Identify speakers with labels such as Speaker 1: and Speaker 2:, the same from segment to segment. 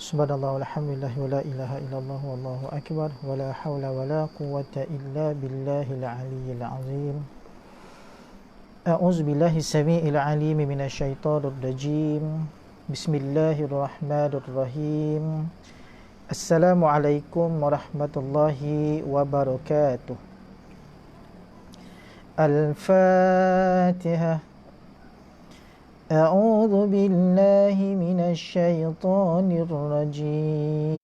Speaker 1: Subhanallah walhamdulillah wa la ilaha illallah wallahu akbar wa la hawla wa la quwwata illa billahil aliyyil azim. A'udzu billahi samii'il 'aliim minasyaitonir rajim. Bismillahirrahmanirrahim. Assalamualaikum warahmatullahi wabarakatuh. Al-Fatihah. أعوذ بالله من الشيطان الرجيم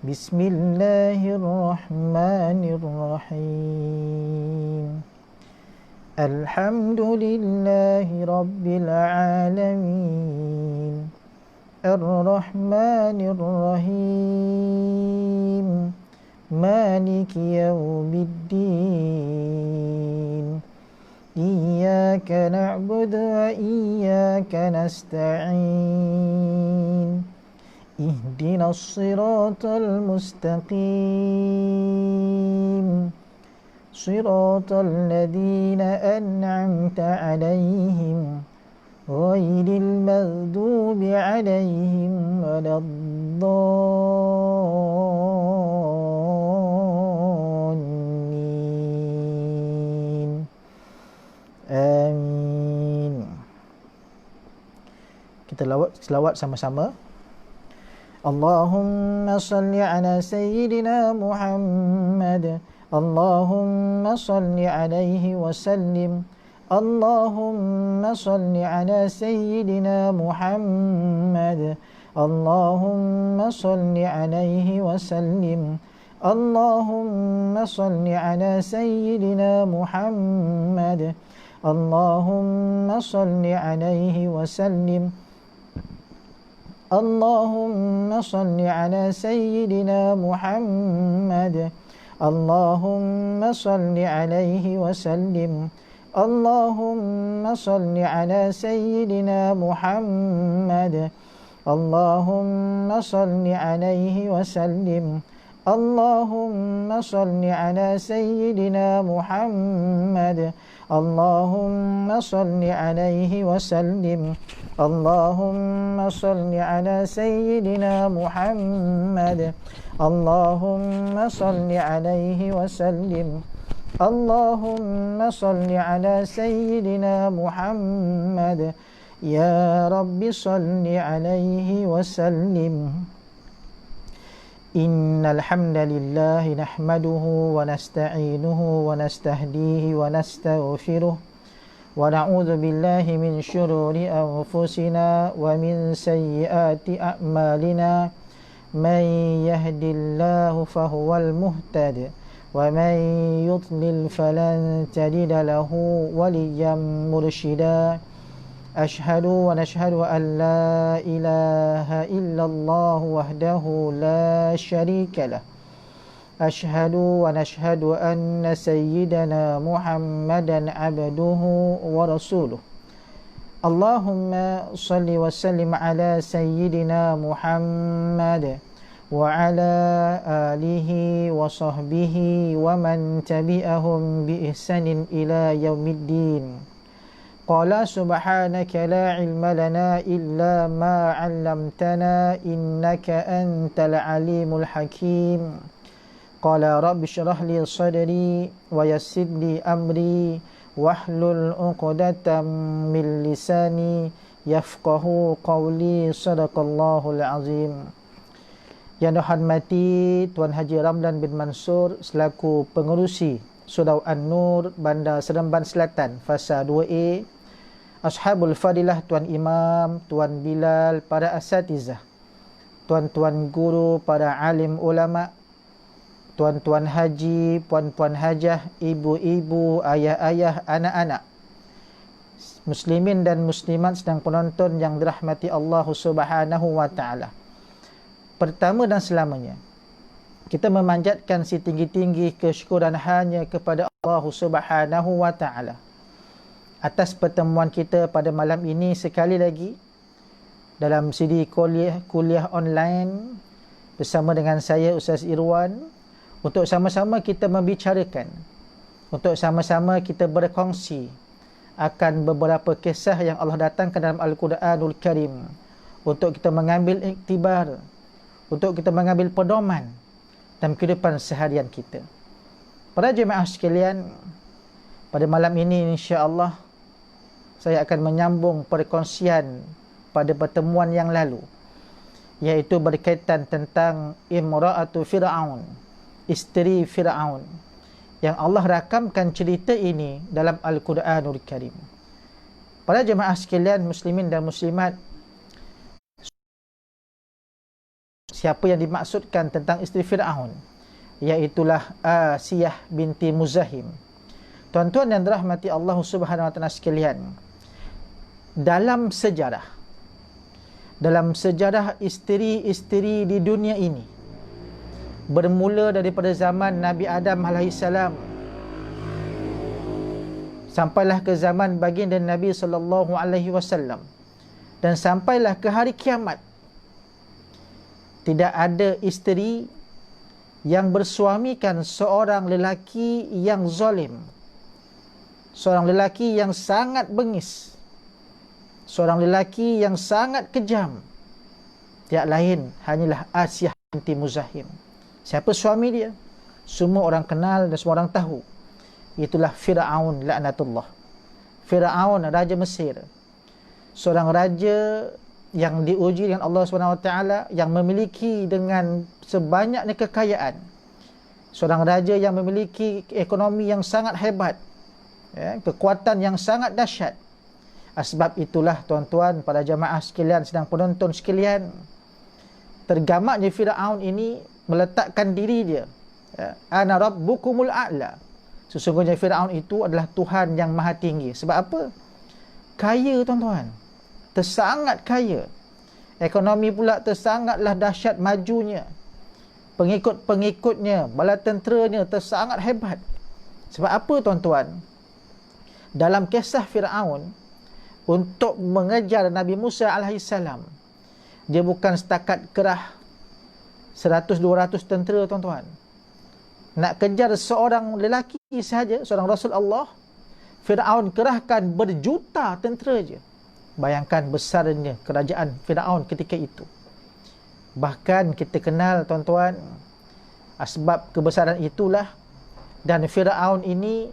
Speaker 1: بسم الله الرحمن الرحيم الحمد لله رب العالمين الرحمن الرحيم مالك يوم الدين إياك نعبد وإياك نستعين اهدنا الصراط المستقيم صراط الذين أنعمت عليهم غير المغضوب عليهم ولا Amin. Kita selawat sama-sama. Allahumma salli ala sayyidina Muhammad. Allahumma salli alaihi wa sallim. Allahumma salli ala sayyidina Muhammad. Allahumma salli alaihi wa sallim. Allahumma salli ala sayyidina Muhammad. Allahumma salli alaihi wa sallim. Allahumma salli ala sayyidina Muhammad. Allahumma salli alaihi wa sallim. Allahumma salli ala sayyidina Muhammad. Allahumma salli alaihi wa sallim. Allahumma salli ala sayyidina Muhammad. Allahumma salli alaihi wa sallim. Allahumma salli ala sayyidina Muhammad. Allahumma salli alaihi wa sallim. Allahumma salli ala sayyidina Muhammad. Ya Rabbi salli alaihi wa sallim. Innal hamdalillah nahmaduhu wa nasta'inuhu wa nastahdihi wa nastaghfiruh wa na'udzu billahi min syururi anfusina wa min sayyiati a'malina man yahdihillahu fahuwal muhtadi wa man yudlil falan tajida lahu waliyyan mursyida. Ashhadu wa nashhadu an la ilaha illallah wahdahu la syarika lah. Ashhadu wa nashhadu anna sayyidana Muhammadan abduhu wa rasuluh. Allahumma salli wa sallim ala sayyidina Muhammad wa ala alihi wa sahbihi wa man tabi'ahum bi ihsanin ila yaumiddin. Qala subhanaka la ilma lana illa ma 'allamtana innaka antal alimul hakim. Qala rabbi shrah li sadri wa yassir li amri wahlul 'uqdatam min lisani yafqahu qawli. Sadaqallahul azim. Yang dihormati Tuan Haji Ramlan bin Mansur selaku pengerusi Surau An-Nur Bandar Seremban Selatan Fasa 2A, Ashabul Fadilah, Tuan Imam, Tuan Bilal, para asatizah, tuan-tuan guru, para alim ulama, tuan-tuan haji, puan-puan hajah, ibu-ibu, ayah-ayah, anak-anak, muslimin dan muslimat sedang penonton yang dirahmati Allah Subhanahu wa ta'ala. Pertama dan selamanya, kita memanjatkan setinggi-tinggi kesyukuran hanya kepada Allah Subhanahu wa ta'ala atas pertemuan kita pada malam ini sekali lagi dalam siri kuliah online bersama dengan saya Ustaz Irwan, untuk sama-sama kita membicarakan, untuk sama-sama kita berkongsi akan beberapa kisah yang Allah datangkan dalam Al-Quranul Karim untuk kita mengambil iktibar, untuk kita mengambil pedoman dalam kehidupan seharian kita. Para jemaah sekalian, pada malam ini insya-Allah saya akan menyambung perkongsian pada pertemuan yang lalu, iaitu berkaitan tentang imra'atu Fir'aun, isteri Fir'aun, yang Allah rakamkan cerita ini dalam Al-Quranul Karim. Para jemaah sekalian, muslimin dan muslimat, siapa yang dimaksudkan tentang isteri Fir'aun? Iaitulah Asiyah binti Muzahim. Tuan-tuan yang dirahmati Allah Subhanahu wa taala sekalian, dalam sejarah isteri-isteri di dunia ini, bermula daripada zaman Nabi Adam alaihissalam sampailah ke zaman baginda Nabi sallallahu alaihi wasallam, dan sampailah ke hari kiamat, tidak ada isteri yang bersuamikan seorang lelaki yang zalim, seorang lelaki yang sangat bengis, seorang lelaki yang sangat kejam. Tiada lain hanyalah Asiyah binti Muzahim. Siapa suami dia? Semua orang kenal dan semua orang tahu. Itulah Fir'aun laknatullah. Fir'aun, raja Mesir, seorang raja yang diuji dengan Allah SWT, yang memiliki dengan sebanyaknya kekayaan, seorang raja yang memiliki ekonomi yang sangat hebat, kekuatan yang sangat dahsyat. Sebab itulah tuan-tuan, para jamaah sekalian, sedang penonton sekalian, tergamaknya Fir'aun ini meletakkan diri dia, ana rabbukumul a'la, sesungguhnya Fir'aun itu adalah Tuhan yang maha tinggi. Sebab apa? Kaya tuan-tuan, tersangat kaya. Ekonomi pula tersangatlah dahsyat majunya. Pengikut-pengikutnya, bala tenteranya tersangat hebat. Sebab apa tuan-tuan? Dalam kisah Fir'aun, untuk mengejar Nabi Musa alaihissalam, dia bukan setakat kerah 100-200 tentera tuan-tuan. Nak kejar seorang lelaki sahaja, seorang Rasul Allah, Fir'aun kerahkan berjuta tentera je. Bayangkan besarnya kerajaan Fir'aun ketika itu. Bahkan kita kenal tuan-tuan, sebab kebesaran itulah, dan Fir'aun ini,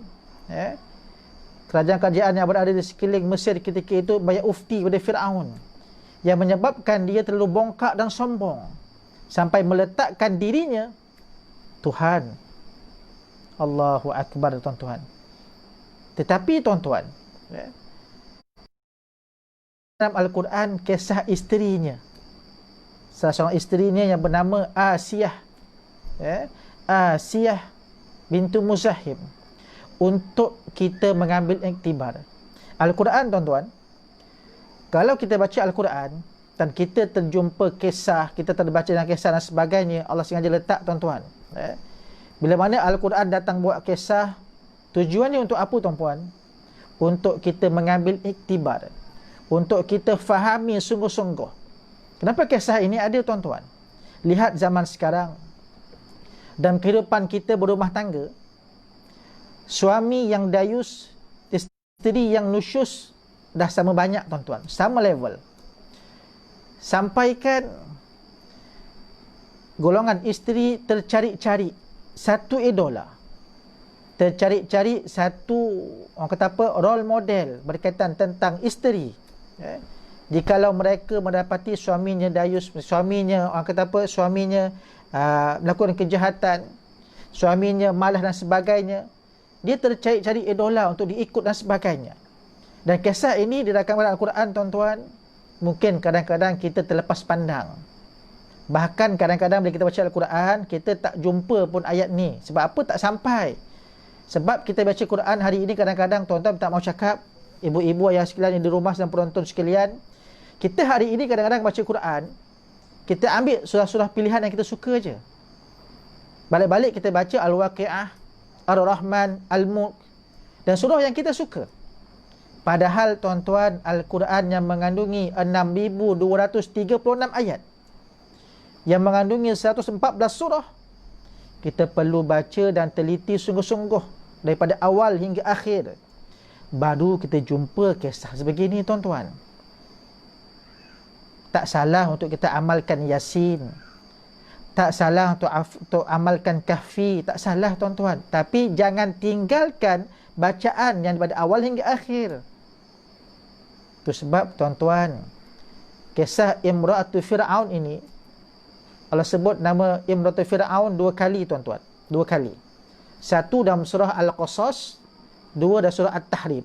Speaker 1: kerajaan-kerajaan yang berada di sekeliling Mesir ketika itu banyak ufti pada Fir'aun, yang menyebabkan dia terlalu bongkak dan sombong sampai meletakkan dirinya Tuhan. Allahu Akbar tuan-tuan. Tetapi tuan-tuan, dalam Al-Quran kisah isterinya, salah seorang isterinya yang bernama Asiyah, Asiyah bintu Muzahim, untuk kita mengambil iktibar. Al-Quran tuan-tuan, kalau kita baca Al-Quran dan kita terjumpa kisah, kita terbaca dalam kisah dan sebagainya, Allah sengaja letak tuan-tuan, bila mana Al-Quran datang buat kisah, tujuannya untuk apa tuan-tuan? Untuk kita mengambil iktibar, untuk kita fahami sungguh-sungguh. Kenapa kisah ini ada tuan-tuan? Lihat zaman sekarang, dalam kehidupan kita berumah tangga, suami yang dayus, isteri yang nusyus dah sama banyak tuan-tuan, sama level. Sampaikan golongan isteri tercari-cari satu idola, tercari-cari satu, orang kata apa, role model berkaitan tentang isteri. Jikalau mereka mendapati suaminya dayus, suaminya, orang kata apa, suaminya melakukan kejahatan, suaminya malas dan sebagainya, dia tercari-cari idola untuk diikut dan sebagainya. Dan kisah ini dirakamkan dalam Al-Quran tuan-tuan, mungkin kadang-kadang kita terlepas pandang. Bahkan kadang-kadang bila kita baca Al-Quran, kita tak jumpa pun ayat ni. Sebab apa tak sampai? Sebab kita baca Quran hari ini kadang-kadang tuan-tuan tak mau cakap, ibu-ibu ayah sekalian yang di rumah dan penonton sekalian, kita hari ini kadang-kadang baca Quran, kita ambil surah-surah pilihan yang kita suka je. Balik-balik kita baca Al-Waqi'ah, Ar-Rahman, Al-Mulk, dan surah yang kita suka. Padahal tuan-tuan, Al-Quran yang mengandungi 6,236 ayat, yang mengandungi 114 surah, kita perlu baca dan teliti sungguh-sungguh daripada awal hingga akhir, baru kita jumpa kisah sebegini tuan-tuan. Tak salah untuk kita amalkan Yasin. Tak salah untuk amalkan Kahfi. Tak salah tuan-tuan. Tapi jangan tinggalkan bacaan yang daripada awal hingga akhir. Itu sebab tuan-tuan, kisah Imra'atu Fir'aun ini, Allah sebut nama Imra'atu Fir'aun 2 kali tuan-tuan. 2 kali. Satu dalam surah Al-Qasas, 2 dalam surah At-Tahrim.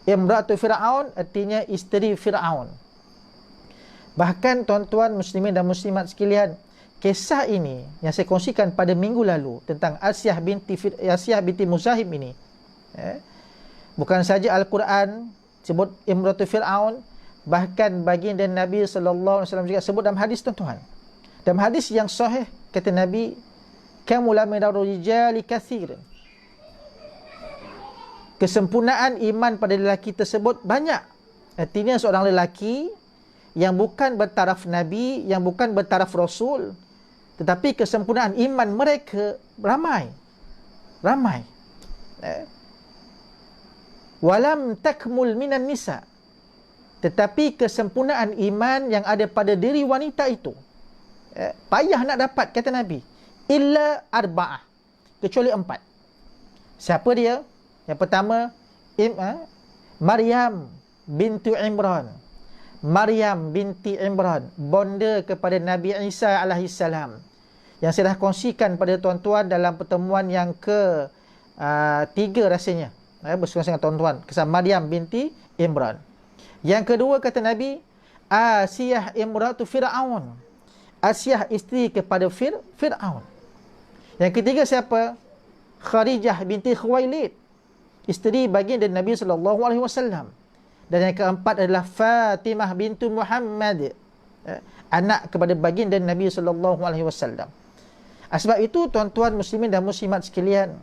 Speaker 1: Imra'atu Fir'aun artinya isteri Fir'aun. Bahkan tuan-tuan muslimin dan muslimat sekalian, kisah ini yang saya kongsikan pada minggu lalu tentang Asiyah binti Muzahim ini, bukan saja Al-Quran sebut Imratu Fir'aun, bahkan baginda Nabi SAW juga sebut dalam hadis tuan-tuan. Dalam hadis yang sahih, kata Nabi, kamula minar rijali kathir. Kesempurnaan iman pada lelaki tersebut banyak. Artinya seorang lelaki yang bukan bertaraf Nabi, yang bukan bertaraf Rasul, tetapi kesempurnaan iman mereka ramai. Walam takmul minan nisa. Tetapi kesempurnaan iman yang ada pada diri wanita itu, payah nak dapat, kata Nabi. Illa arba'ah. Kecuali 4. Siapa dia? Yang pertama, Maryam bintu Imran. Maryam binti Imran, bonda kepada Nabi Isa alaihissalam, yang saya dah kongsikan pada tuan-tuan dalam pertemuan yang ke-3 rasanya, bersama dengan tuan-tuan, kisah Maryam binti Imran. Yang kedua, kata Nabi, Asiyah imratu Fir'aun. Asiyah isteri kepada Fir'aun. Yang ketiga siapa? Kharijah binti Khuwailid, isteri baginda Nabi SAW. Dan yang keempat adalah Fatimah bintu Muhammad, anak kepada baginda Nabi SAW. Sebab itu tuan-tuan muslimin dan muslimat sekalian,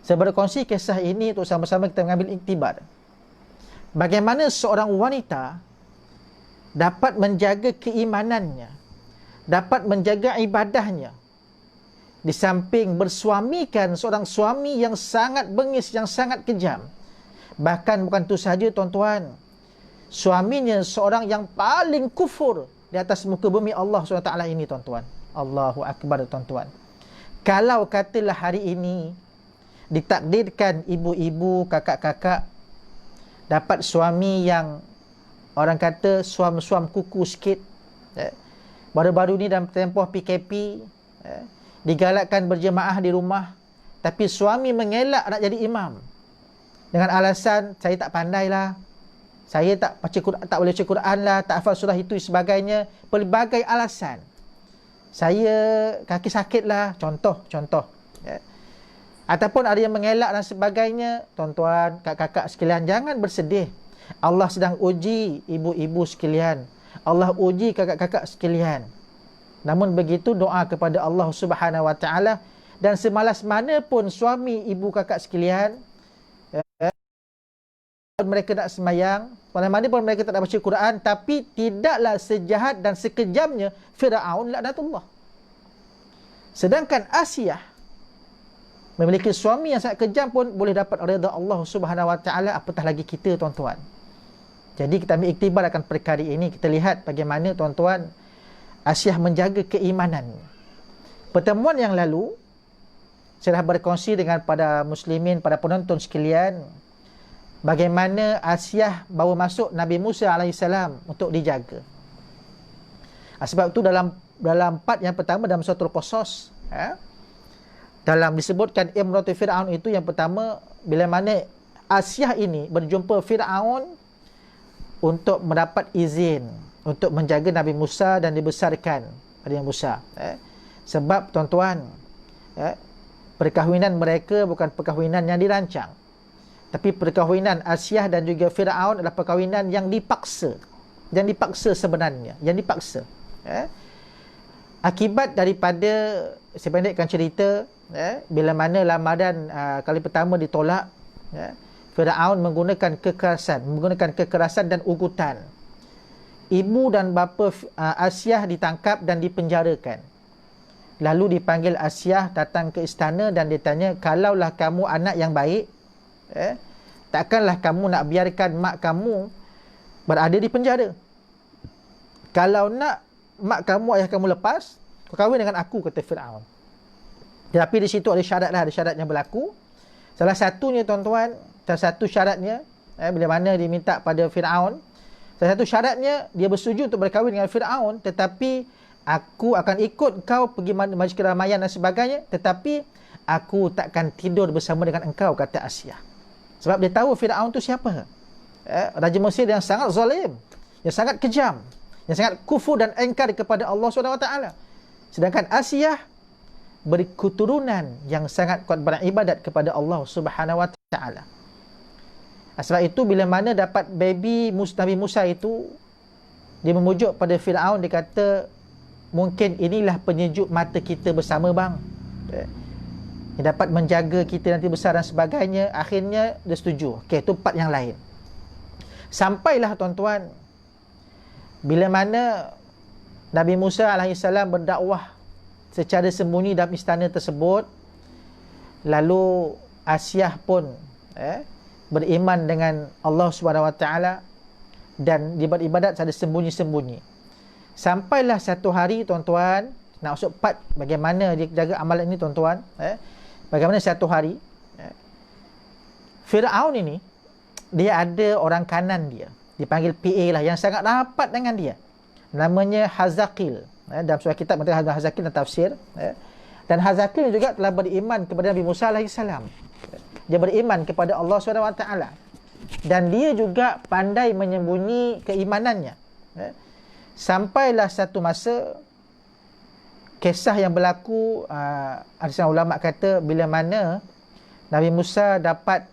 Speaker 1: saya berkongsi kisah ini untuk sama-sama kita mengambil iktibar. Bagaimana seorang wanita dapat menjaga keimanannya, dapat menjaga ibadahnya, di samping bersuamikan seorang suami yang sangat bengis, yang sangat kejam. Bahkan bukan itu sahaja tuan-tuan, suaminya seorang yang paling kufur di atas muka bumi Allah SWT ini tuan-tuan. Allahu Akbar tuan-tuan. Kalau katalah hari ini ditakdirkan ibu-ibu, kakak-kakak dapat suami yang orang kata suam-suam kuku sikit, baru-baru ni dalam tempoh PKP, digalakkan berjemaah di rumah, tapi suami mengelak nak jadi imam dengan alasan saya tak pandai lah, saya tak baca Quran, tak boleh baca Quran lah, tak hafal surah itu sebagainya, pelbagai alasan. Saya kaki sakit lah, contoh. Ataupun ada yang mengelak dan sebagainya. Tuan-tuan, kakak-kakak sekalian, jangan bersedih. Allah sedang uji ibu-ibu sekalian, Allah uji kakak-kakak sekalian. Namun begitu, doa kepada Allah Subhanahu Wa Taala. Dan semalas mana pun suami ibu kakak sekalian, mereka nak semayang, mana-mana pun mereka tak nak baca Quran, tapi tidaklah sejahat dan sekejamnya Fir'aun laknatullah. Sedangkan Asiyah memiliki suami yang sangat kejam pun boleh dapat redha Allah Subhanahu Wa Taala, apatah lagi kita tuan-tuan. Jadi kita ambil iktibar akan perkara ini. Kita lihat bagaimana tuan-tuan Asiyah menjaga keimanan. Pertemuan yang lalu saya dah berkongsi dengan pada muslimin, pada penonton sekalian, bagaimana Asiyah bawa masuk Nabi Musa alaihissalam untuk dijaga. Sebab itu dalam part yang pertama dalam suratul Qasas, dalam disebutkan Imratu Fir'aun itu, yang pertama, bila mana Asiyah ini berjumpa Fir'aun untuk mendapat izin untuk menjaga Nabi Musa dan dibesarkan Nabi Musa. Sebab tuan-tuan, perkahwinan mereka bukan perkahwinan yang dirancang, tapi perkahwinan Asiyah dan juga Fir'aun adalah perkahwinan yang dipaksa. Yang dipaksa sebenarnya. Yang dipaksa. Akibat daripada, saya pendekkan cerita, bila mana lamaran kali pertama ditolak, Fir'aun menggunakan kekerasan dan ugutan. Ibu dan bapa Asiyah ditangkap dan dipenjarakan. Lalu dipanggil Asiyah datang ke istana dan ditanya, kalaulah kamu anak yang baik, takkanlah kamu nak biarkan mak kamu berada di penjara. Kalau nak mak kamu, ayah kamu lepas, kau kahwin dengan aku, kata Fir'aun. Tetapi di situ ada syarat lah, ada syarat yang berlaku. Salah satunya tuan-tuan, salah satu syaratnya, bila mana dia minta pada Fir'aun, salah satu syaratnya, dia bersetuju untuk berkahwin dengan Fir'aun, tetapi aku akan ikut kau pergi majlis keramaian dan sebagainya, tetapi aku takkan tidur bersama dengan engkau, kata Asiyah. Sebab dia tahu Fir'aun tu siapa. Raja Mesir yang sangat zalim, yang sangat kejam, yang sangat kufur dan engkar kepada Allah SWT. Sedangkan Asiyah berketurunan yang sangat kuat beribadat kepada Allah Subhanahu Wa Taala. Sebab itu bila mana dapat baby Nabi Musa itu, dia memujuk pada Firaun, dia kata, mungkin inilah penyejuk mata kita bersama bang. Dia dapat menjaga kita nanti besar dan sebagainya. Akhirnya dia setuju. Okey, itu part yang lain. Sampailah tuan-tuan, bila mana Nabi Musa alaihissalam berdakwah secara sembunyi dalam istana tersebut, lalu Asiyah pun beriman dengan Allah SWT dan dia beribadat secara sembunyi-sembunyi. Sampailah satu hari tuan-tuan, nak masuk part bagaimana dia jaga amalan ini tuan-tuan. Bagaimana satu hari Fir'aun ini, dia ada orang kanan dia, dipanggil PA lah, yang sangat rapat dengan dia, namanya Hazakil. Dalam surah kitab mengatakan Hazakil dan tafsir. Dan Hazakil juga telah beriman kepada Nabi Musa AS. Dia beriman kepada Allah SWT. Dan dia juga pandai menyembunyi keimanannya. Sampailah satu masa, kisah yang berlaku, ada seorang ulama kata, bila mana Nabi Musa dapat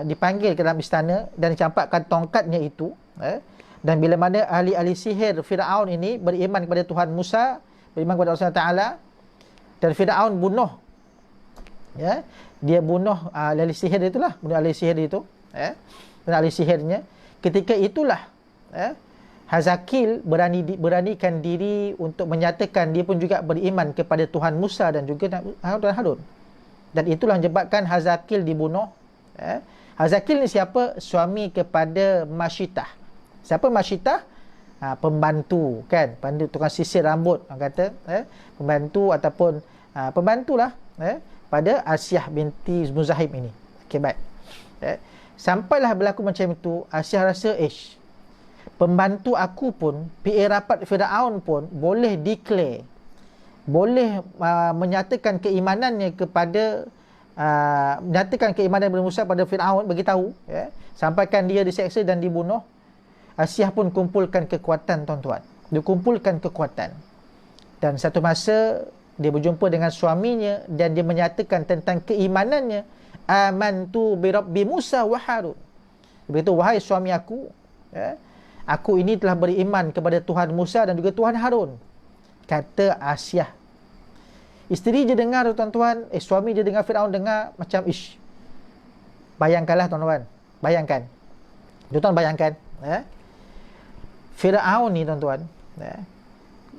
Speaker 1: dipanggil ke dalam istana dan dicampakkan tongkatnya itu, dan bila mana ahli-ahli sihir Fir'aun ini beriman kepada Tuhan Musa, beriman kepada Allah Taala, dan Fir'aun bunuh, dia bunuh ahli sihir itulah, bunuh ahli sihir itu, bunuh ahli sihirnya. Ketika itulah Hazakil beranikan diri untuk menyatakan dia pun juga beriman kepada Tuhan Musa dan juga Tuhan Harun. Dan itulah menyebabkan Hazakil dibunuh. Hazakil ni siapa? Suami kepada Masyitah. Siapa Masyitah? Pembantu, kan? Pembantu tukang sisir rambut, orang kata. Pembantu ataupun pembantulah pada Asiyah binti Muzahim ini. Okey, baik. Sampailah berlaku macam itu, Asiyah rasa, pembantu aku pun, PA rapat Firaun pun boleh declare, boleh menyatakan keimanannya kepada menyatakan keimanan Nabi Musa pada Firaun, beritahu, sampaikan dia diseksa dan dibunuh. Asiyah pun kumpulkan kekuatan tuan-tuan. Dia kumpulkan kekuatan. Dan satu masa dia berjumpa dengan suaminya dan dia menyatakan tentang keimanannya. Amantu bi Rabbi Musa wa Harun. Dia berkata, wahai suami aku, aku ini telah beriman kepada Tuhan Musa dan juga Tuhan Harun. Kata Asiyah. Isteri dia dengar tuan-tuan, suami dia dengar, Firaun dengar, macam bayangkanlah tuan-tuan. Bayangkan. Tuan-tuan bayangkan. Firaun ni tuan-tuan,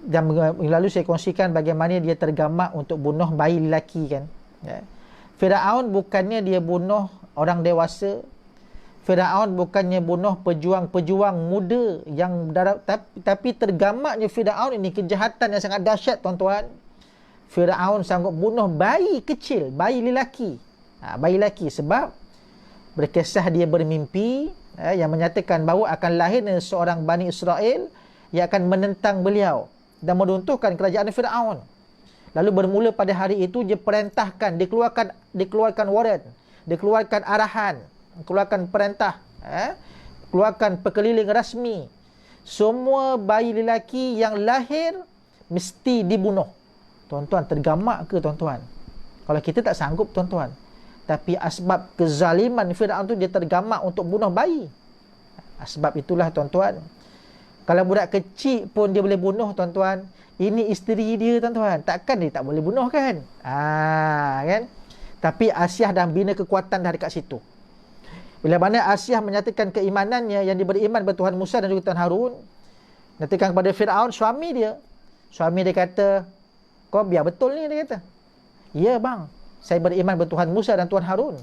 Speaker 1: dan lalu saya kongsikan bagaimana dia tergamak untuk bunuh bayi lelaki, kan. Firaun bukannya dia bunuh orang dewasa. Firaun bukannya bunuh pejuang-pejuang muda yang tapi tergamaknya Firaun ini kejahatan yang sangat dahsyat tuan-tuan. Firaun sanggup bunuh bayi kecil, bayi lelaki. Bayi lelaki sebab berkisah dia bermimpi yang menyatakan bahawa akan lahirnya seorang Bani Israel yang akan menentang beliau dan meruntuhkan kerajaan Firaun. Lalu bermula pada hari itu dia perintahkan, dikeluarkan warrant, dikeluarkan arahan, keluarkan perintah, keluarkan perkeliling rasmi. Semua bayi lelaki yang lahir mesti dibunuh. Tuan-tuan, tergamak ke tuan-tuan? Kalau kita tak sanggup tuan-tuan. Tapi asbab kezaliman Firaun tu, dia tergamak untuk bunuh bayi. Sebab itulah tuan-tuan, kalau budak kecil pun dia boleh bunuh tuan-tuan. Ini isteri dia tuan-tuan, takkan dia tak boleh bunuh, kan? Kan? Tapi Asiyah dah bina kekuatan dah dekat situ. Bila mana Asiyah menyatakan keimanannya, yang dia beriman kepada Tuhan Musa dan juga Tuhan Harun, nyatakan kepada Firaun, suami dia kata, kau biar betul ni, dia kata. Ya bang, saya beriman kepada Tuhan Musa dan Tuhan Harun.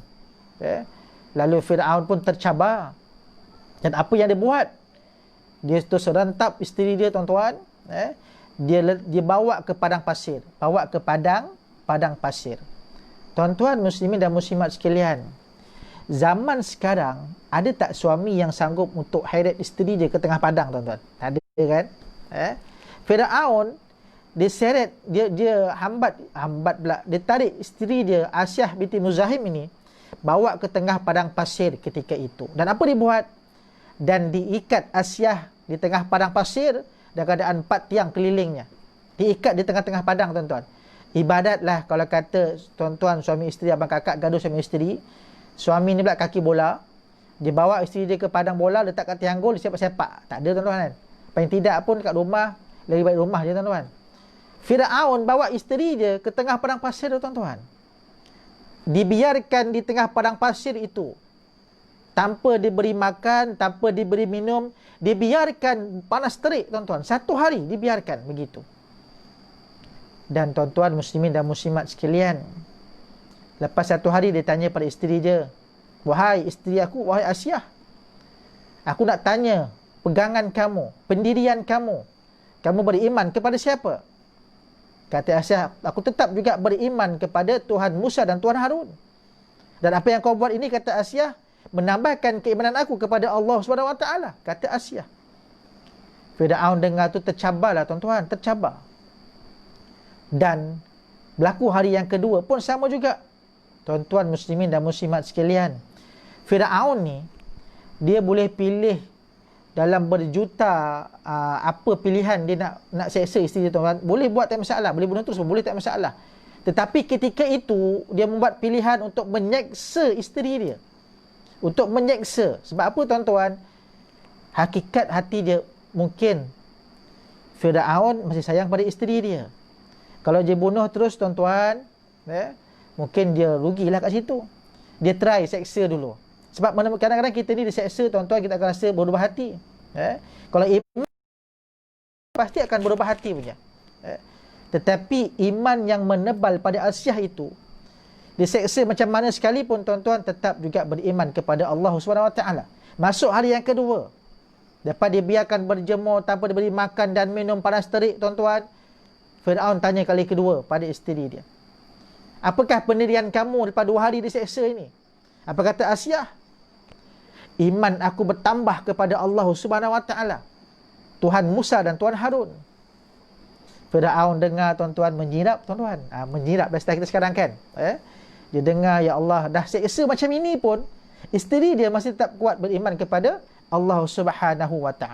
Speaker 1: Lalu Firaun pun tercabar. Dan apa yang dia buat? Dia terus rentap isteri dia, tuan-tuan. Dia bawa ke padang pasir. Bawa ke padang pasir. Tuan-tuan muslimin dan muslimat sekalian, zaman sekarang, ada tak suami yang sanggup untuk heret isteri dia ke tengah padang, tuan-tuan? Tak ada kan? Firaun, dia seret, dia hambat pula. Dia tarik isteri dia, Asyah binti Muzahim ini, bawa ke tengah padang pasir ketika itu. Dan apa dia buat? Dan diikat Asyah di tengah padang pasir dan keadaan 4 tiang kelilingnya. Diikat di tengah-tengah padang, tuan-tuan. Ibadatlah kalau kata tuan-tuan suami isteri, abang kakak gaduh suami isteri. Suami ni pula kaki bola. Dia bawa isteri dia ke padang bola, letak kat tiang gol, dia sepak-sepak. Tak ada, tuan-tuan kan? Paling tidak pun kat rumah, lebih baik rumah je, tuan-tuan. Firaun bawa isteri dia ke tengah padang pasir, tuan-tuan. Dibiarkan di tengah padang pasir itu, tanpa diberi makan, tanpa diberi minum. Dibiarkan panas terik, tuan-tuan. 1 hari dibiarkan begitu. Dan tuan-tuan muslimin dan muslimat sekalian, lepas 1 hari dia tanya pada isteri dia, "Wahai isteri aku, wahai Asyah, aku nak tanya pegangan kamu, pendirian kamu. Kamu beriman kepada siapa?" Kata Asyah, "Aku tetap juga beriman kepada Tuhan Musa dan Tuhan Harun. Dan apa yang kau buat ini," kata Asyah, "menambahkan keimanan aku kepada Allah SWT." Kata Asyah. Firaun dengar tu tercabarlah, tuan-tuan, tercabar. Dan berlaku hari yang kedua pun sama juga. Tuan-tuan muslimin dan muslimat sekalian, Firaun ni, dia boleh pilih dalam berjuta apa pilihan dia nak seksa isteri dia, tuan-tuan. Boleh buat, tak masalah. Boleh bunuh terus, boleh, tak masalah. Tetapi ketika itu, dia membuat pilihan untuk menyeksa isteri dia. Untuk menyeksa. Sebab apa, tuan-tuan? Hakikat hati dia, mungkin Firaun masih sayang pada isteri dia. Kalau dia bunuh terus, tuan-tuan, mungkin dia rugilah kat situ. Dia try seksa dulu. Sebab kadang-kadang kita ni diseksa, tuan-tuan, kita akan rasa berubah hati. Kalau iman, pasti akan berubah hati punya. Tetapi iman yang menebal pada Asyah itu, diseksa macam mana sekalipun, tuan-tuan, tetap juga beriman kepada Allah SWT. Masuk hari yang kedua, dapat dia biarkan berjemur tanpa diberi makan dan minum panas terik, tuan-tuan. Firaun tanya kali kedua pada isteri dia, "Apakah pendirian kamu lepas 2 hari diseksa ini?" Apa kata Asyah? "Iman aku bertambah kepada Allah SWT, Tuhan Musa dan Tuhan Harun." Firaun dengar, tuan-tuan, menyirap, tuan-tuan. Menyirap dah style kita sekarang kan. Dia dengar, ya Allah, dah seksa macam ini pun, isteri dia masih tetap kuat beriman kepada Allah SWT.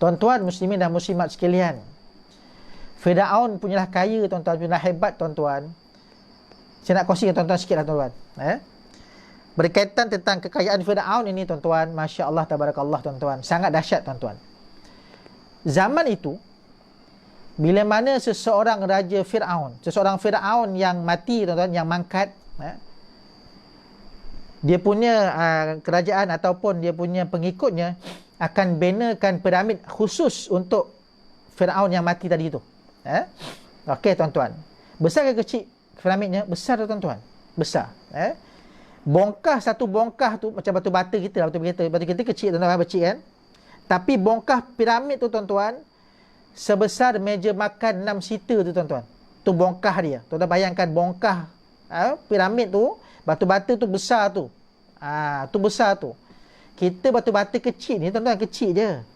Speaker 1: Tuan-tuan muslimin dan muslimat sekalian, Firaun punyalah kaya, tuan-tuan, punyalah hebat, tuan-tuan. Saya nak kongsi dengan tuan-tuan sikit lah, tuan-tuan. Berkaitan tentang kekayaan Firaun ini, tuan-tuan, Masya Allah, tabarakallah, tuan-tuan. Sangat dahsyat, tuan-tuan. Zaman itu, bila mana seseorang raja Firaun, seseorang Firaun yang mati, tuan-tuan, yang mangkat, dia punya kerajaan ataupun dia punya pengikutnya akan binakan piramid khusus untuk Firaun yang mati tadi itu. Okey, tuan-tuan. Besar ke kecil piramidnya? Besar, tuan-tuan. Besar. Bongkah, satu bongkah tu macam batu bata kita lah, batu kita kecil, tuan-tuan, kecil kan. Tapi bongkah piramid tu, tuan-tuan, sebesar meja makan 6 seater tu, tuan-tuan. Tu bongkah dia. Tuan-tuan bayangkan bongkah piramid tu, batu bata tu besar tu. Tu besar tu. Kita batu bata kecil ni, tuan-tuan, kecil je.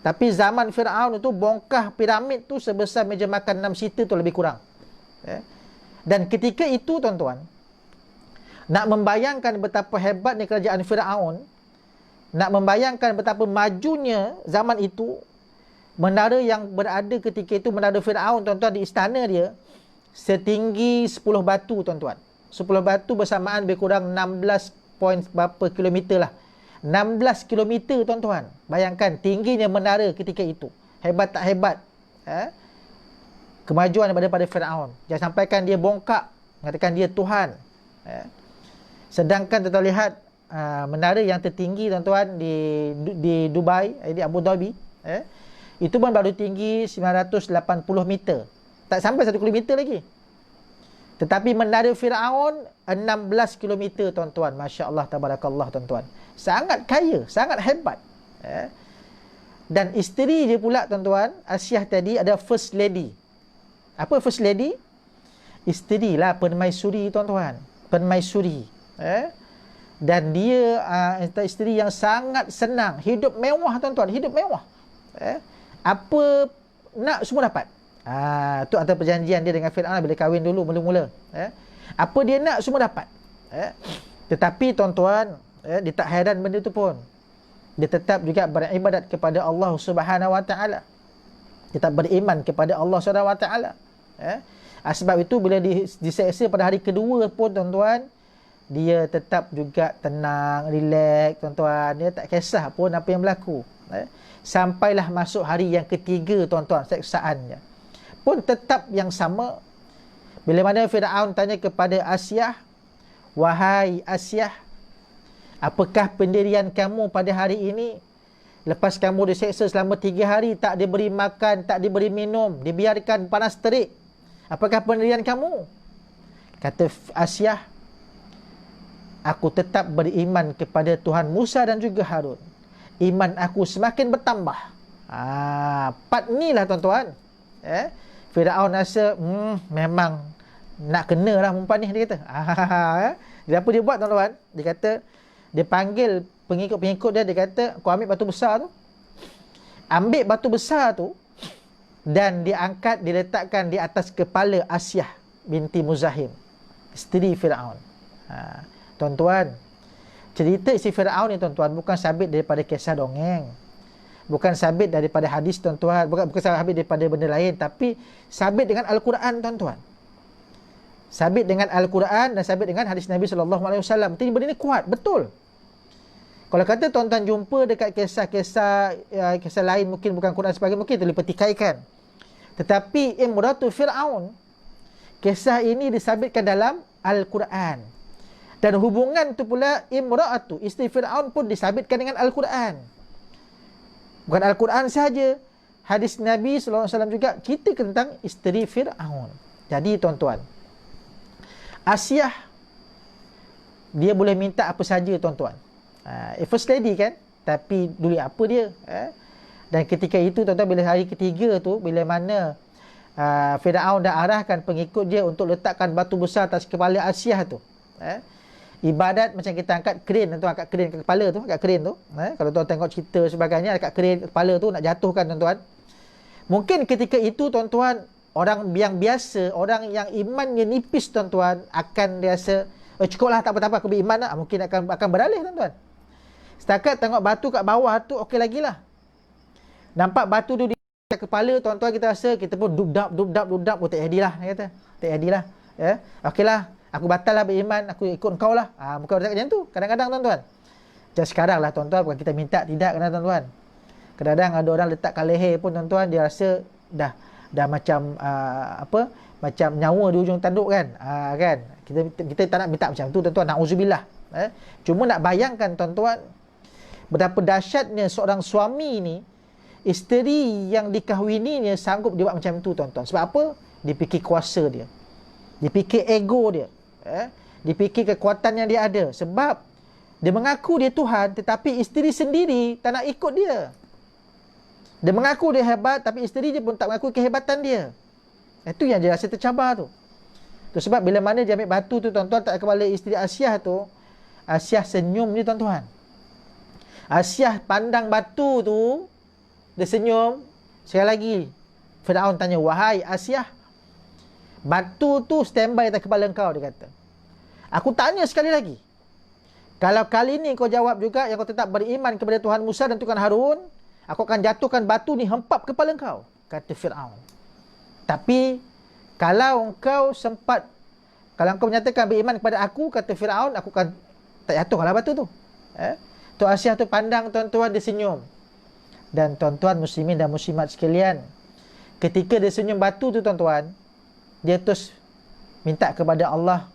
Speaker 1: Tapi zaman Firaun itu, bongkah piramid tu sebesar meja makan 6 seater tu, lebih kurang. Dan ketika itu, tuan-tuan, nak membayangkan betapa hebatnya kerajaan Firaun, nak membayangkan betapa majunya zaman itu, menara yang berada ketika itu, menara Firaun, tuan-tuan, di istana dia, setinggi 10 batu, tuan-tuan. 10 batu bersamaan lebih kurang 16 point berapa kilometer lah. 16 kilometer, tuan-tuan. Bayangkan tingginya menara ketika itu. Hebat tak hebat? Kemajuan daripada Firaun. Jangan sampaikan dia bongkak, mengatakan dia Tuhan. Sedangkan kita lihat menara yang tertinggi, tuan-tuan, di Dubai, di Abu Dhabi, itu pun baru tinggi 980 meter. Tak sampai 1 kilometer lagi. Tetapi menara Firaun 16 kilometer, tuan-tuan. Masya Allah, tabarakallah, tuan-tuan. Sangat kaya, sangat hebat. Dan isteri dia pula tuan-tuan, Asyah tadi ada first lady. Apa first lady? Isteri lah permaisuri tuan-tuan. Permaisuri. Dan dia isteri yang sangat senang. Hidup mewah tuan-tuan. Hidup mewah. Apa nak semua dapat. Tu antara perjanjian dia dengan Fir'aun bila kahwin dulu mula-mula. Apa dia nak semua dapat. Tetapi tuan-tuan, dia tak hairan benda tu pun. Dia tetap juga beribadat kepada Allah Subhanahu Wa Taala. Dia tetap beriman kepada Allah Subhanahu Wa Taala. Sebab itu bila diseksa pada hari kedua pun tuan-tuan, dia tetap juga tenang, relax tuan-tuan. Dia tak kisah pun apa yang berlaku. Sampailah masuk hari yang ketiga tuan-tuan, seksaannya. Pun tetap yang sama. Bila mana Fir'aun tanya kepada Asyah, "Wahai Asyah, apakah pendirian kamu pada hari ini? Lepas kamu diseksa selama 3 hari, tak diberi makan, tak diberi minum, dibiarkan panas terik. Apakah pendirian kamu?" Kata Asyah, "Aku tetap beriman kepada Tuhan Musa dan juga Harun. Iman aku semakin bertambah." Part ni lah tuan-tuan. Fir'aun rasa, memang nak kena lah perempuan ni, dia kata. Jadi apa dia buat tuan-tuan? Dia kata, dia panggil pengikut-pengikut dia, dia kata, "Kau ambil batu besar tu." Ambil batu besar tu, dan diangkat, diletakkan di atas kepala Asyah binti Muzahim, isteri Fir'aun. Tuan-tuan, cerita isteri Fir'aun ni tuan-tuan bukan sabit daripada kisah dongeng. Bukan sabit daripada hadis tuan-tuan. Bukan sabit daripada benda lain. Tapi sabit dengan Al-Quran tuan-tuan. Sabit dengan Al-Quran dan sabit dengan hadis Nabi SAW. Benda ni kuat, betul. Kalau kata tuan-tuan jumpa dekat kisah lain, mungkin bukan Quran sebagainya, mungkin boleh petikaikan. Tetapi Imratu Fir'aun, kisah ini disabitkan dalam Al-Quran. Dan hubungan tu pula Imratu, isteri Fir'aun pun disabitkan dengan Al-Quran. Bukan Al-Quran sahaja, hadis Nabi SAW juga cerita tentang isteri Fir'aun. Jadi tuan-tuan, Asyah, dia boleh minta apa saja tuan-tuan. First lady kan, tapi duit apa dia? Dan ketika itu tuan-tuan, bila hari ketiga tu, bila mana Fir'aun dah arahkan pengikut dia untuk letakkan batu besar atas kepala Asyah tu, ibadat macam kita angkat crane tuan, angkat crane ke kepala tu, angkat crane tu. Kalau tuan tengok cerita sebagainya, angkat crane ke kepala tu nak jatuhkan tuan-tuan. Mungkin ketika itu tuan-tuan, orang yang biasa, orang yang imannya nipis tuan-tuan, akan rasa, cukuplah, tak apa-apa, aku beriman lah. Mungkin akan beralih tuan-tuan. Setakat tengok batu kat bawah tu, okey lagi lah. Nampak batu tu di kepala tuan-tuan, kita rasa, kita pun dubdap, tak jadilah, kata. Tak jadilah. Okeylah, aku batal lah beriman, aku ikut kau lah. Bukan macam tu. Kadang-kadang tuan-tuan. Macam sekarang lah tuan-tuan, bukan kita minta, tidak kadang tuan-tuan. Kadang-kadang ada orang letakkan leher pun tuan-tuan, dia rasa dah macam macam nyawa di ujung tanduk kan. Kan? Kita tak nak minta macam tu tuan-tuan. Na'udzubillah. Cuma nak bayangkan tuan-tuan, betapa dahsyatnya seorang suami ni, isteri yang dikahwininya sanggup dia buat macam tu tuan-tuan. Sebab apa? Dia fikir kuasa dia. Dia fikir ego dia. Dia fikir kekuatan yang dia ada. Sebab dia mengaku dia Tuhan, tetapi isteri sendiri tak nak ikut dia. Dia mengaku dia hebat, tapi isteri dia pun tak mengaku kehebatan dia. Itu yang dia rasa tercabar tu. Sebab bila mana dia ambil batu tu tuan-tuan, tak kepala isteri Asyah tu, Asyah senyum ni tuan-tuan. Asyah pandang batu tu, dia senyum. Sekali lagi Fir'aun tanya, "Wahai Asyah, batu tu standby atas kepala engkau," dia kata. "Aku tanya sekali lagi. Kalau kali ni kau jawab juga yang kau tetap beriman kepada Tuhan Musa dan Tuhan Harun, aku akan jatuhkan batu ni hempap kepala engkau," kata Fir'aun. "Tapi kalau engkau menyatakan beriman kepada aku," kata Fir'aun, "aku akan tak jatuhkanlah batu tu." Tu Asyah tu pandang tuan-tuan, dia senyum. Dan tuan-tuan muslimin dan muslimat sekalian, ketika dia senyum batu tu tuan-tuan, dia terus minta kepada Allah.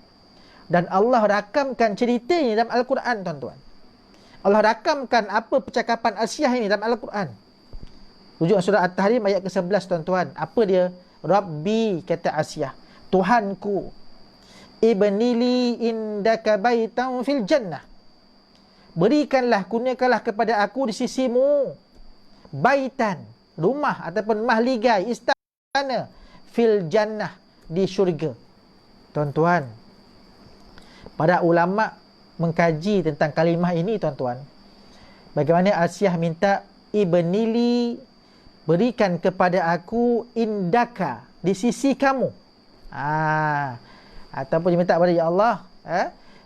Speaker 1: Dan Allah rakamkan cerita ini dalam Al-Quran tuan-tuan. Allah rakamkan apa percakapan Asyah ini dalam Al-Quran. Rujuk surah At-Tahrim ayat ke-11 tuan-tuan. Apa dia? Rabbi, kata Asyah, Tuhanku, ibnili indaka baitan fil jannah. Berikanlah, kurniakanlah kepada aku di sisimu baitan, rumah ataupun mahligai, istana, fil jannah, di syurga. Tuan-tuan, para ulama mengkaji tentang kalimah ini, tuan-tuan. Bagaimana Asiyah minta, ibnili, berikan kepada aku indaka, di sisi kamu. Ataupun dia minta kepada ya Allah,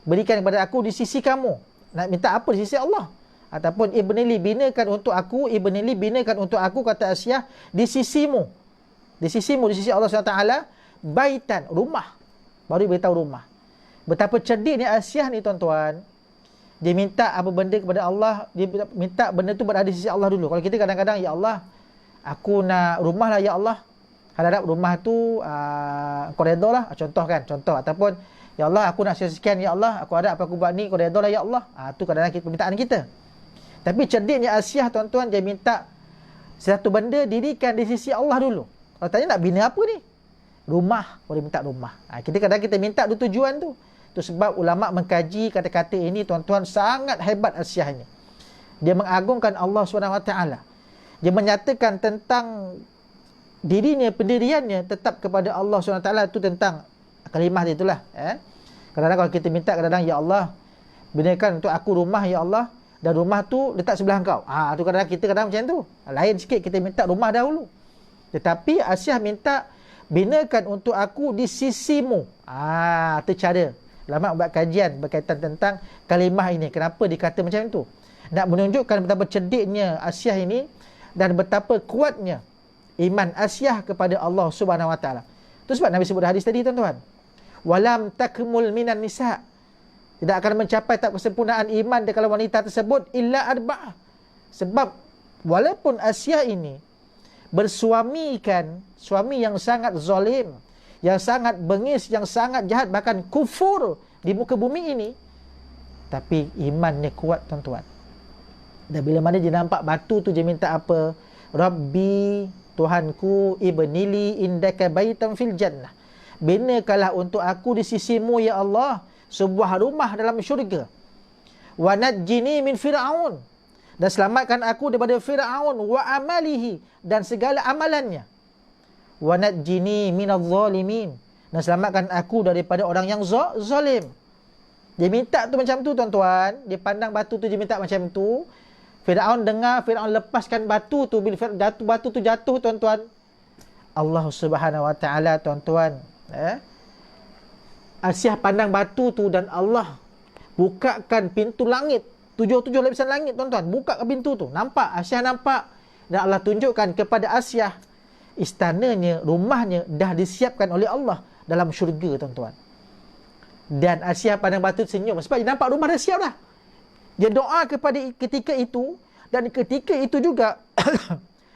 Speaker 1: berikan kepada aku di sisi kamu. Nak minta apa di sisi Allah? Ataupun ibnili, binakan untuk aku, ibnili, binakan untuk aku, kata Asiyah, di sisimu. Di sisimu, di sisi Allah SWT, baitan, rumah. Baru dia beritahu rumah. Betapa cerdiknya Asiyah ni, tuan-tuan. Dia minta apa benda kepada Allah, dia minta benda tu berada di sisi Allah dulu. Kalau kita kadang-kadang, ya Allah, aku nak rumah lah ya Allah. Harap rumah tu kau redha lah, contoh. Ataupun, ya Allah, aku nak sekian, ya Allah, aku harap apa aku buat ni, kau redha lah ya Allah. Tu kadang-kadang permintaan kita. Tapi cerdiknya Asiyah, tuan-tuan, dia minta satu benda dirikan di sisi Allah dulu. Kalau tanya nak bina apa ni? Rumah. Boleh minta rumah. Kita kadang kita minta tu tujuan tu. Itu sebab ulama' mengkaji kata-kata ini, tuan-tuan, sangat hebat Asiyah ini. Dia mengagungkan Allah SWT. Dia menyatakan tentang dirinya, pendiriannya tetap kepada Allah SWT. Itu tentang kalimah dia itulah. Kadang-kadang kalau kita minta, kadang-kadang, ya Allah, binakan untuk aku rumah, ya Allah, dan rumah tu letak sebelah engkau. Tu kadang-kadang kita kadang macam tu. Lain sikit kita minta rumah dahulu. Tetapi Asiyah minta, binakan untuk aku di sisimu. Itu cara ulama buat kajian berkaitan tentang kalimah ini. Kenapa dikata macam itu? Nak menunjukkan betapa cerdiknya Asiyah ini dan betapa kuatnya iman Asiyah kepada Allah Subhanahu Wa Taala. Itu sebab Nabi sebut hadis tadi, tuan-tuan. Walam takmul minan nisa. Tidak akan mencapai tahap kesempurnaan iman di kalangan wanita tersebut illa arba'ah. Sebab walaupun Asiyah ini bersuamikan suami yang sangat zalim, yang sangat bengis, yang sangat jahat, bahkan kufur di muka bumi ini, tapi imannya kuat, tuan-tuan. Dan bila mana dia nampak batu tu, dia minta apa? Rabbi, Tuhanku, ibnili indaka baitan fil jannah. Binakanlah untuk aku di sisimu, ya Allah, sebuah rumah dalam syurga. Wa najjini min Fir'aun, dan selamatkan aku daripada Fir'aun wa amalihi, dan segala amalannya. Wa najjini minadh zalimin, dan selamatkan aku daripada orang yang zalim. Dia minta tu macam tu, tuan-tuan. Dia pandang batu tu, dia minta macam tu. Fir'aun dengar, Fir'aun lepaskan batu tu. Bila batu tu jatuh, tuan-tuan, Allah Subhanahu Wa Taala, tuan-tuan, Asiyah pandang batu tu dan Allah bukakan pintu langit, tujuh lapisan langit, tuan-tuan. Buka pintu tu, nampak, Asiyah nampak. Dan Allah tunjukkan kepada Asiyah istananya, rumahnya dah disiapkan oleh Allah dalam syurga, tuan-tuan. Dan Asiyah pandang batu senyum sebab dia nampak rumah dah siap dah. Dia doa kepada ketika itu, dan ketika itu juga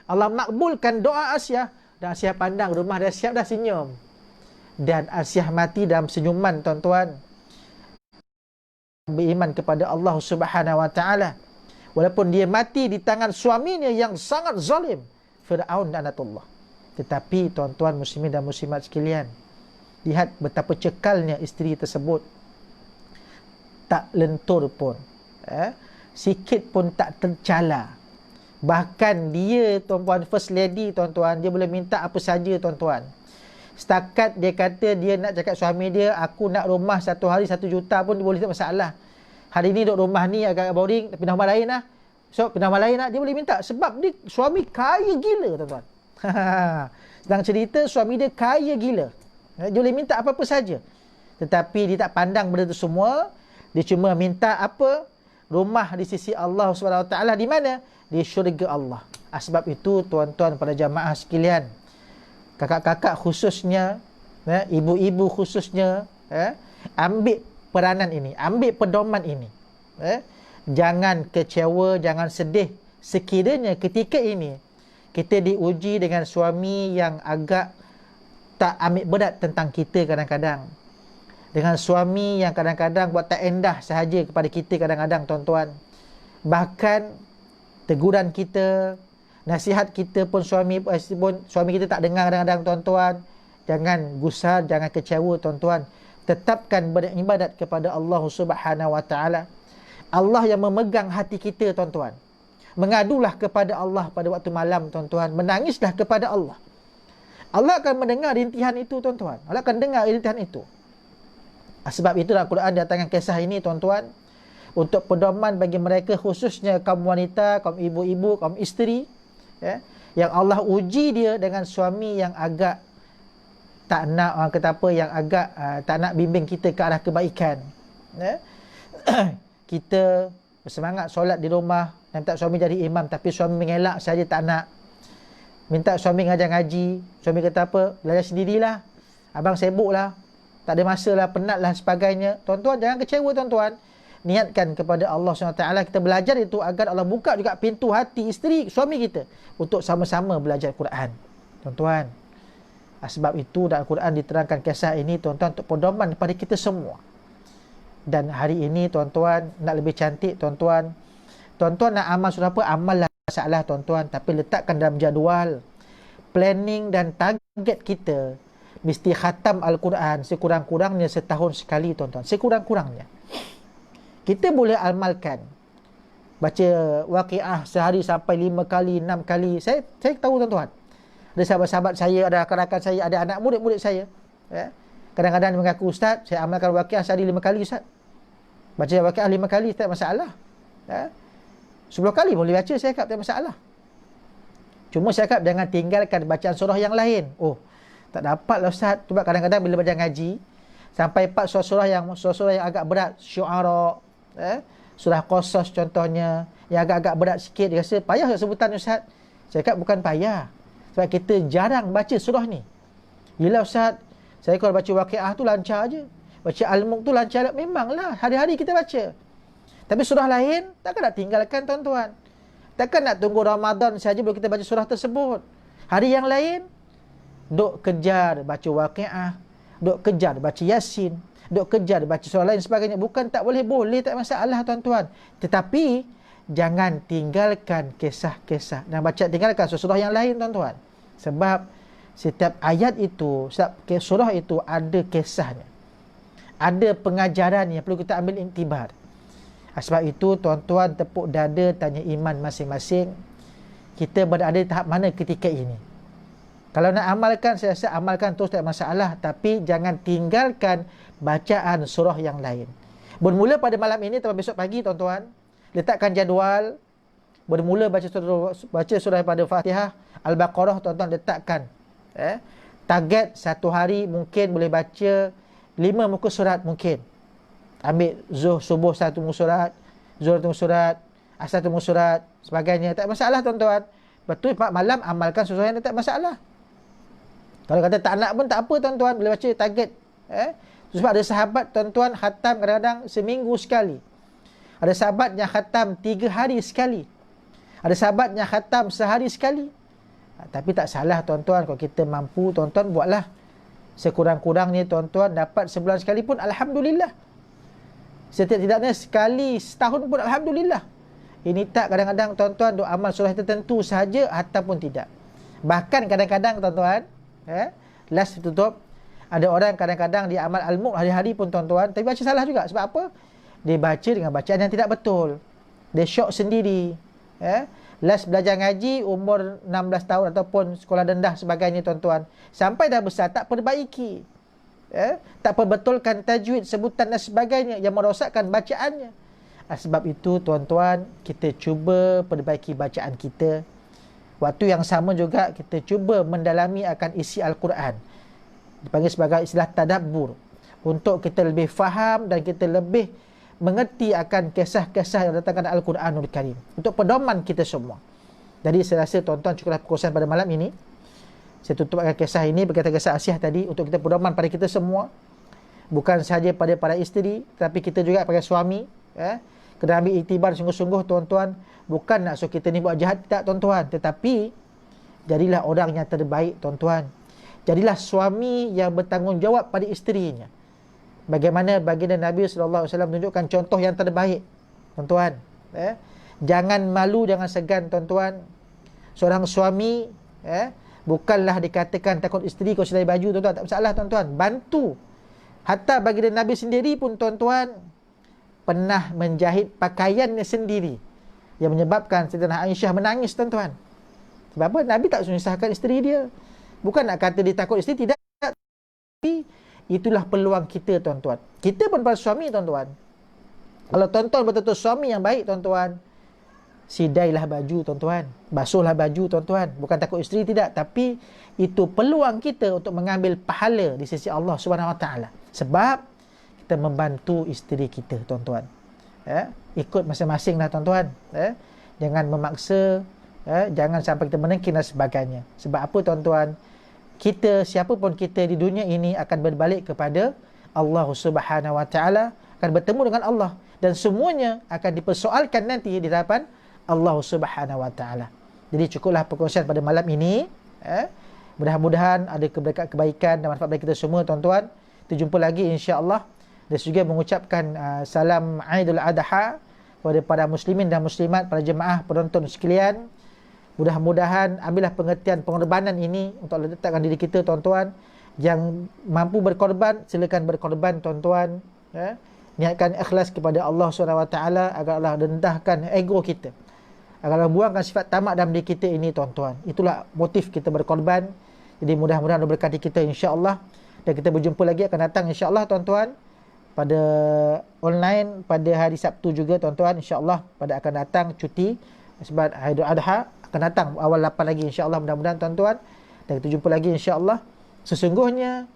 Speaker 1: Allah makbulkan doa Asiyah, dan Asiyah pandang rumah dah siap, dah senyum. Dan Asiyah mati dalam senyuman, tuan-tuan. Beriman kepada Allah Subhanahu Wa Taala, walaupun dia mati di tangan suaminya yang sangat zalim, Fir'aun laknatullah. Tetapi, tuan-tuan muslimin dan muslimat sekalian, lihat betapa cekalnya isteri tersebut. Tak lentur pun, sikit pun tak tercala. Bahkan dia, tuan-tuan, first lady, tuan-tuan, dia boleh minta apa saja, tuan-tuan. Setakat dia kata dia nak cakap suami dia, aku nak rumah satu hari 1 juta pun dia boleh, tak masalah. Hari ni duduk rumah ni agak boring, pindah rumah lain lah. So, pindah rumah lain lah, dia boleh minta. Sebab dia suami kaya gila, tuan-tuan. Sedang cerita, suami dia kaya gila. Dia boleh minta apa-apa saja. Tetapi dia tak pandang benda tu semua. Dia cuma minta apa? Rumah di sisi Allah SWT. Di mana? Di syurga Allah. Sebab itu, tuan-tuan, pada jamaah sekalian, kakak-kakak khususnya, ibu-ibu khususnya, ambil peranan ini, ambil pedoman ini. Jangan kecewa, jangan sedih sekiranya ketika ini kita diuji dengan suami yang agak tak ambil berat tentang kita kadang-kadang. Dengan suami yang kadang-kadang buat tak endah sahaja kepada kita kadang-kadang, tuan-tuan. Bahkan teguran kita, nasihat kita pun suami kita tak dengar kadang-kadang, tuan-tuan. Jangan gusar, jangan kecewa, tuan-tuan. Tetapkan beribadat kepada Allah Subhanahu Wa Taala. Allah yang memegang hati kita, tuan-tuan. Mengadulah kepada Allah pada waktu malam, tuan-tuan. Menangislah kepada Allah. Allah akan mendengar rintihan itu, tuan-tuan. Allah akan dengar rintihan itu. Sebab itu dalam Quran datangkan kisah ini, tuan-tuan, untuk pedoman bagi mereka, khususnya kaum wanita, kaum ibu-ibu, kaum isteri, ya, yang Allah uji dia dengan suami yang agak tak nak, orang kata apa, yang agak tak nak bimbing kita ke arah kebaikan, ya. Kita bersemangat solat di rumah, minta suami jadi imam, tapi suami mengelak saja, tak nak. Minta suami ngajar ngaji, suami kata apa, belajar sendirilah, abang sibuklah, tak ada masa lah, penat lah, sebagainya. Tuan-tuan, jangan kecewa, tuan-tuan. Niatkan kepada Allah SWT, kita belajar itu agar Allah buka juga pintu hati isteri, suami kita, untuk sama-sama belajar Quran, tuan-tuan. Sebab itu dalam Quran diterangkan kisah ini, tuan-tuan, untuk pedoman kepada kita semua. Dan hari ini, tuan-tuan, nak lebih cantik, tuan-tuan, tuan-tuan nak amal surah apa, amal lah, masalah, tuan-tuan, tapi letakkan dalam jadual, planning dan target kita mesti khatam Al-Quran sekurang-kurangnya setahun sekali, tuan-tuan. Sekurang-kurangnya kita boleh amalkan baca Waqiah sehari sampai 5 kali, 6 kali. Saya tahu, tuan-tuan, ada sahabat-sahabat saya, ada rakan-rakan saya, ada anak murid-murid saya, ya, kadang-kadang dia mengaku, Ustaz, saya amalkan Waqiah sehari 5 kali, Ustaz. Baca Waqiah 5 kali tak masalah, ya. 10 kali boleh baca, saya cakap tak masalah. Cuma saya cakap jangan tinggalkan bacaan surah yang lain. Oh, tak dapat lah, Ustaz. Sebab kadang-kadang bila belajar ngaji, sampai 4 surah yang agak berat, Syu'ara, surah Qasas contohnya, yang agak-agak berat sikit, dia rasa payah sebutan, Ustaz. Saya cakap bukan payah, sebab kita jarang baca surah ni. Yelah, Ustaz, saya kalau baca Waqiah tu lancar je, baca Al-Mulk tu lancar. Memanglah, hari-hari kita baca. Tapi surah lain, takkan nak tinggalkan, tuan-tuan. Takkan nak tunggu Ramadan saja baru kita baca surah tersebut. Hari yang lain, duk kejar baca Waqiah, duk kejar baca Yasin, duk kejar baca surah lain sebagainya. Bukan tak boleh, boleh, tak masalah, tuan-tuan. Tetapi, jangan tinggalkan kisah-kisah. Dan tinggalkan surah yang lain, tuan-tuan. Sebab, setiap ayat itu, setiap surah itu ada kisahnya. Ada pengajaran yang perlu kita ambil iktibar. Sebab itu, tuan-tuan, tepuk dada, tanya iman masing-masing. Kita berada di tahap mana ketika ini? Kalau nak amalkan, saya rasa amalkan terus, tak masalah. Tapi jangan tinggalkan bacaan surah yang lain. Bermula pada malam ini atau besok pagi, tuan-tuan, letakkan jadual. Bermula baca surah pada Fatihah, Al-Baqarah, tuan-tuan, letakkan. Target satu hari mungkin boleh baca 5 muka surat mungkin. Ambil subuh 1 muka surat, zuhur 1 muka surat, asar 1 muka surat, sebagainya. Tak masalah, tuan-tuan. Betul, malam amalkan surah yang tak masalah. Kalau kata tak nak pun tak apa, tuan-tuan, boleh baca target. Sebab ada sahabat, tuan-tuan, khatam kadang-kadang seminggu sekali. Ada sahabat yang khatam 3 hari sekali. Ada sahabat yang khatam sehari sekali. Tapi tak salah, tuan-tuan, kalau kita mampu, tuan-tuan, buatlah. Sekurang-kurangnya, tuan-tuan, dapat sebulan sekali pun alhamdulillah. Setidak-tidaknya sekali setahun pun alhamdulillah. Ini tak kadang-kadang, tuan-tuan, duk amal surah tertentu sahaja, ataupun tidak. Bahkan kadang-kadang, tuan-tuan, last tutup, ada orang kadang-kadang dia amal Al-Mulk hari-hari pun, tuan-tuan, tapi baca salah juga. Sebab apa? Dia baca dengan bacaan yang tidak betul. Dia syok sendiri. Last belajar ngaji umur 16 tahun ataupun sekolah rendah sebagainya, tuan-tuan, sampai dah besar tak perbaiki, tak perbetulkan tajwid, sebutan dan sebagainya yang merosakkan bacaannya. Sebab itu, tuan-tuan, kita cuba perbaiki bacaan kita. Waktu yang sama juga kita cuba mendalami akan isi Al-Quran, dipanggil sebagai istilah tadabbur, untuk kita lebih faham dan kita lebih mengerti akan kisah-kisah yang datangkan Al-Quranul Karim, untuk pedoman kita semua. Jadi saya rasa, tuan-tuan, cukuplah perkongsian pada malam ini. Saya tutup dengan kisah ini, berkaitan kisah Asiah tadi, untuk kita pedoman pada kita semua. Bukan sahaja pada para isteri, tapi kita juga pada suami. Kena ambil iktibar sungguh-sungguh, tuan-tuan. Bukan nak suruh kita ni buat jahat, tak, tuan-tuan. Tetapi, jadilah orang yang terbaik, tuan-tuan. Jadilah suami yang bertanggungjawab pada isterinya. Bagaimana baginda Nabi SAW menunjukkan contoh yang terbaik, tuan-tuan. Jangan malu, jangan segan, tuan-tuan. Seorang suami, bukanlah dikatakan takut isteri kau selai baju, tuan-tuan. Tak masalah, tuan-tuan. Bantu. Hatta baginda Nabi sendiri pun, tuan-tuan, pernah menjahit pakaiannya sendiri. yang menyebabkan Sayyidatina Aisyah menangis, tuan-tuan. Sebab apa? Nabi tak susahkan isteri dia. Bukan nak kata dia takut isteri, tidak. Tapi itulah peluang kita, tuan-tuan. Kita pun para suami, tuan-tuan. Kalau tuan-tuan betul-betul suami yang baik, tuan-tuan, sidailah baju, tuan-tuan. Basuhlah baju, tuan-tuan. Bukan takut isteri, tidak. Tapi itu peluang kita untuk mengambil pahala di sisi Allah Subhanahu Wa Taala. Sebab kita membantu isteri kita, tuan-tuan. Ikut masing-masing lah, tuan-tuan. Jangan memaksa. Jangan sampai kita menengking dan sebagainya. Sebab apa, tuan-tuan? Kita, siapa pun kita di dunia ini akan berbalik kepada Allah Subhanahu Wa Taala, akan bertemu dengan Allah, dan semuanya akan dipersoalkan nanti di hadapan Allah Subhanahu Wa Taala. Jadi cukuplah perkongsian pada malam ini. Mudah-mudahan ada kebaikan dan manfaat bagi kita semua, tuan-tuan. Kita jumpa lagi insya-Allah. Dan juga mengucapkan salam Aidul Adha kepada para muslimin dan muslimat, para jemaah penonton sekalian. Mudah-mudahan ambillah pengertian pengorbanan ini untuk letakkan diri kita, tuan-tuan. Yang mampu berkorban, silakan berkorban, tuan-tuan. Niatkan ikhlas kepada Allah SWT agar Allah rendahkan ego kita, agar Allah buangkan sifat tamak dalam diri kita ini, tuan-tuan. Itulah motif kita berkorban. Jadi mudah-mudahan Allah berkati kita insya-Allah. Dan kita berjumpa lagi akan datang insya-Allah, tuan-tuan, pada online pada hari Sabtu juga, tuan-tuan, insya-Allah. Pada akan datang cuti sebab Aidul Adha akan datang awal 8 lagi insya-Allah, mudah-mudahan, tuan-tuan. Dan kita jumpa lagi insya-Allah. Sesungguhnya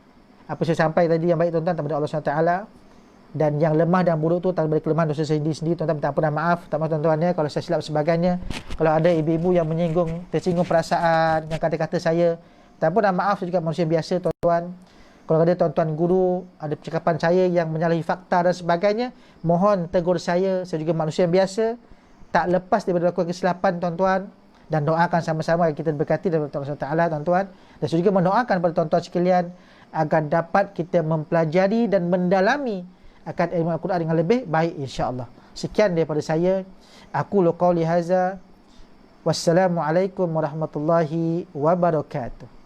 Speaker 1: apa saya sampai tadi yang baik, tuan-tuan, daripada Allah SWT, dan yang lemah dan buruk tu tak boleh kelemahan dosa sendiri, tuan-tuan. Minta ampun dan maaf, tak maaf, tuan-tuan, ya, kalau saya silap sebagainya. Kalau ada ibu-ibu yang tersinggung perasaan yang kata-kata saya, minta ampun dan maaf. Saya juga manusia biasa, tuan-tuan. Kalau ada tuan-tuan guru ada percakapan saya yang menyalahi fakta dan sebagainya, mohon tegur saya. Saya juga manusia yang biasa, tak lepas daripada melakukan kesilapan, tuan-tuan. Dan doakan sama-sama agar kita berkati daripada Allah Taala, tuan-tuan. Dan saya juga mendoakan kepada tuan-tuan sekalian agar dapat kita mempelajari dan mendalami akan ilmu Al-Quran dengan lebih baik, insya-Allah. Sekian daripada saya. Aku qauli hadza. Wassalamualaikum warahmatullahi wabarakatuh.